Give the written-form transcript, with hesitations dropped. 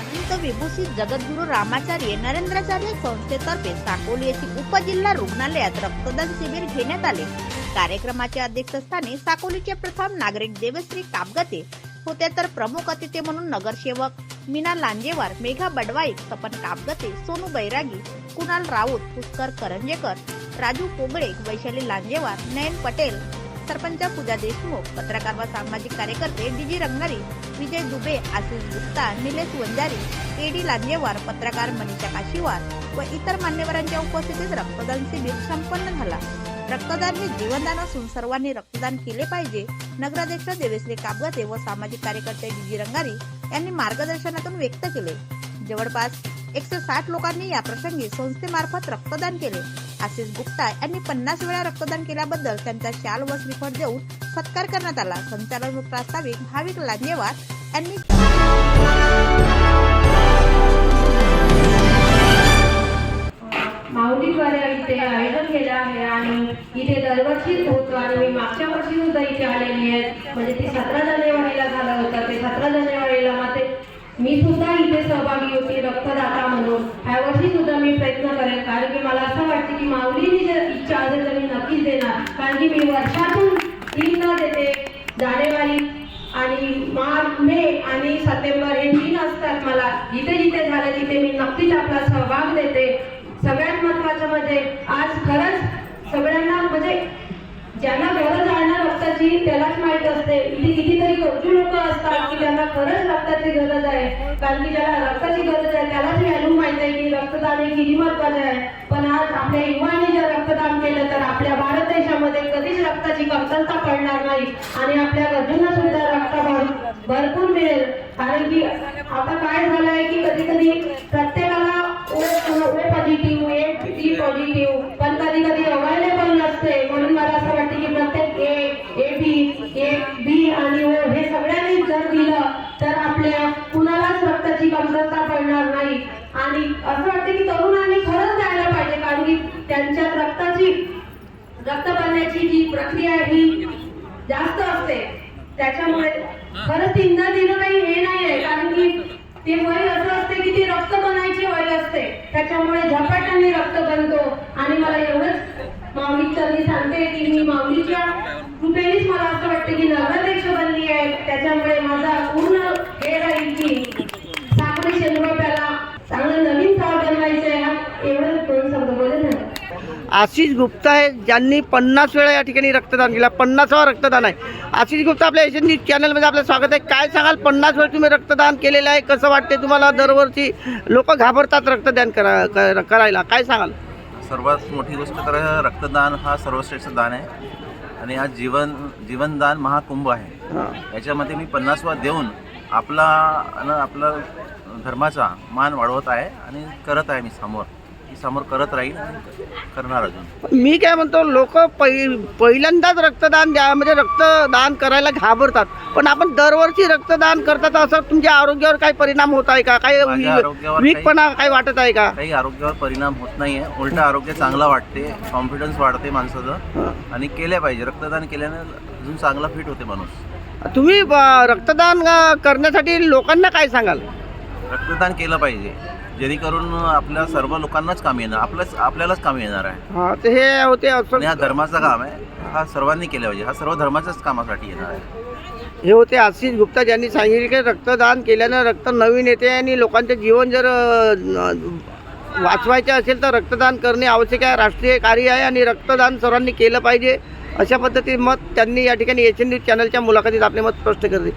संत विभूषित जगद्गुरू रामाचार्य नरेंद्राचार्य संस्थेतर्फे साकोली येथील उपजिल्हा रुग्णालयात रक्तदान शिबिर घेण्यात आले। कार्यक्रमाच्या अध्यक्षस्थानी साकोलीचे प्रथम नागरिक देवश्री कापगते होते, तर प्रमुख अतिथी म्हणून नगरसेवक मीना लांजेवार, मेघा बडवाईक, सपन कापगते, सोनू बैरागी, कुणाल राऊत, पुष्कर करंजेकर, राजू पोगळे, वैशाली लांजेवार, नयन पटेल, सरपंच पूजा देशमुख, पत्रकार व सामाजिक कार्यकर्ते डीजी रंगारी, विजय दुबे, आशिष गुप्ता, निलेश वंजारी, एडी लांजेवार, पत्रकार मनीषा काशीवार व इतर मान्यवरांच्या उपस्थितीत रक्तदान शिबिर संपन्न झाला। रक्तदान हे जीवनदान असून सर्वांनी रक्तदान केले पाहिजे। नगराध्यक्ष देवश्री कापगते व सामाजिक कार्यकर्ते डीजी रंगारी यांनी मार्गदर्शनातून व्यक्त केले। जवळपास 160 लोकांनी या प्रसंगी संस्थेमार्फत रक्तदान केले। आशिष गुप्ता यांनी 50 वेळा रक्तदान केल्याबद्दल त्यांचा शाल व श्रीफळ देऊन सत्कार करण्यात आला। संचालन प्रास्ताविक भाविक लांजेवार यांनी माऊलीद्वारे इथे आयोजन केलं आहे आणि इथे दरवर्षीच होतो आणि मी मागच्या वर्षी सुद्धा इथे आलेली आहे। म्हणजे ते 17 जानेवारीला झालं होतं, ते 17 जानेवारीला मी सुद्धा इथे सहभागी होती रक्तदाता म्हणून। ह्या वर्षी सुद्धा मी प्रयत्न करेन, कारण की मला असं वाटतं की माऊलीची जर इच्छा असेल तर मी नक्कीच देणार, कारण की मी वर्षातून 3दा देते। जानेवारी आणि मार्च, मे आणि सप्टेंबर हे 3 असतात। मला जिथे जिथे झाले तिथे मी नक्कीच आपला सहभाग देते। सगळ्यात महत्त्वाचं म्हणजे आज खरंच सगळ्यांना म्हणजे ज्यांना गरज आहे ना रक्ताची त्यालाच माहीत असते। इथे कितीतरी गरजू लोक असतात की त्यांना खरंच रक्ताची गरज आहे, कारण की ज्याला रक्ताची गरज आहे त्यालाच व्हॅल्यू माहिती आहे की रक्तदान हे किती महत्त्वाचे आहे। पण आज आपल्या युवांनी जर रक्तदान केलं तर आपल्या भारत देशामध्ये कधीच रक्ताची कमतरता पडणार नाही आणि आपल्या गरजूंना सुद्धा रक्त भरपूर मिळेल। कारण की आता काय झालंय की कधी कधी प्रत्येकाला ओ पॉझिटिव्ह, ए पॉझिटिव्ह, पण कधी कधी अवेलेबल नसते। म्हणून मला असं वाटतं की प्रत्येक ए बी आणि ओ हे सगळ्यांनी जर दिलं तर आपल्या कुणालाच रक्ताची कमतरता पडणार नाही। आणि असं वाटतं की तरुणांनी खरंच द्यायला पाहिजे, कारण की त्यांच्यात रक्त बनण्याची जी प्रक्रिया आहे ही जास्त असते। त्याच्यामुळे खरंच 3दा दिलं काही हे नाही आहे, कारण की ते वय असं असते की ती रक्त बनायची वय असते। त्याच्यामुळे झपाट्याने रक्त बनतो आणि मला एवढंच माऊलीचरणी सांगते की मी माऊलीच्या कृपेनेच मला असं वाटतं की नगराध्यक्ष बनली आहे। त्याच्यामुळे माझा पूर्ण हे राहील की साखरी शेंद्रोप्याला चांगलं नवीन साळ बनवायचं आहे। एवढंच दोन शब्द बोलत आहे। आशिष गुप्ता आहे, ज्यांनी 50 वेळा या ठिकाणी रक्तदान केलं। 50वा रक्तदान आहे। आशिष गुप्ता आपल्या एशियन न्यूज चॅनलमध्ये आपलं स्वागत आहे। काय सांगाल, 50 वेळा तुम्ही रक्तदान केलेलं आहे, कसं वाटते तुम्हाला? दरवर्षी लोक घाबरतात रक्तदान करायला, काय सांगाल? सर्वात मोठी गोष्ट तर रक्तदान हा सर्वश्रेष्ठ दान आहे आणि हा जीवनदान महाकुंभ आहे। याच्यामध्ये मी 50वा देऊन आपला धर्माचा मान वाढवत आहे आणि करत आहे। मी समोर करत राहील आणि करणार अजून। मी काय म्हणतो, लोक पहिल्यांदाच रक्तदान म्हणजे रक्तदान करायला घाबरतात, पण आपण दरवर्षी रक्तदान करतात, असं तुमच्या आरोग्यावर काही परिणाम होत आहे का? काही वीकपणा काही वाटत आहे का? काही आरोग्यावर परिणाम होत नाहीये, उलट आरोग्य चांगला वाटते, कॉन्फिडन्स वाढते माणसाचं आणि केले पाहिजे। रक्तदान केल्याने अजून चांगला फिट होते माणूस। तुम्ही रक्तदान करण्यासाठी लोकांना काय सांगाल? रक्तदान केलं पाहिजे, जेणेकरून आपल्या सर्व लोकांनाच कामी येणार, आपल्यालाच कामी येणार आहे। ते हे होते आणि हा धर्माचं काम आहे, हा सर्वांनी केलं पाहिजे, हा सर्व धर्माच्याच कामासाठी येणार आहे। हे होते आशिष गुप्ता, ज्यांनी सांगितले की रक्तदान केल्यानं रक्त नवीन येते आणि लोकांचे जीवन जर वाचवायचे असेल तर रक्तदान करणे आवश्यक आहे, राष्ट्रीय कार्य आहे आणि रक्तदान सर्वांनी केलं पाहिजे, अशा पद्धतीने मत त्यांनी या ठिकाणी एशियन न्यूज चॅनलच्या मुलाखतीत आपले मत स्पष्ट करते।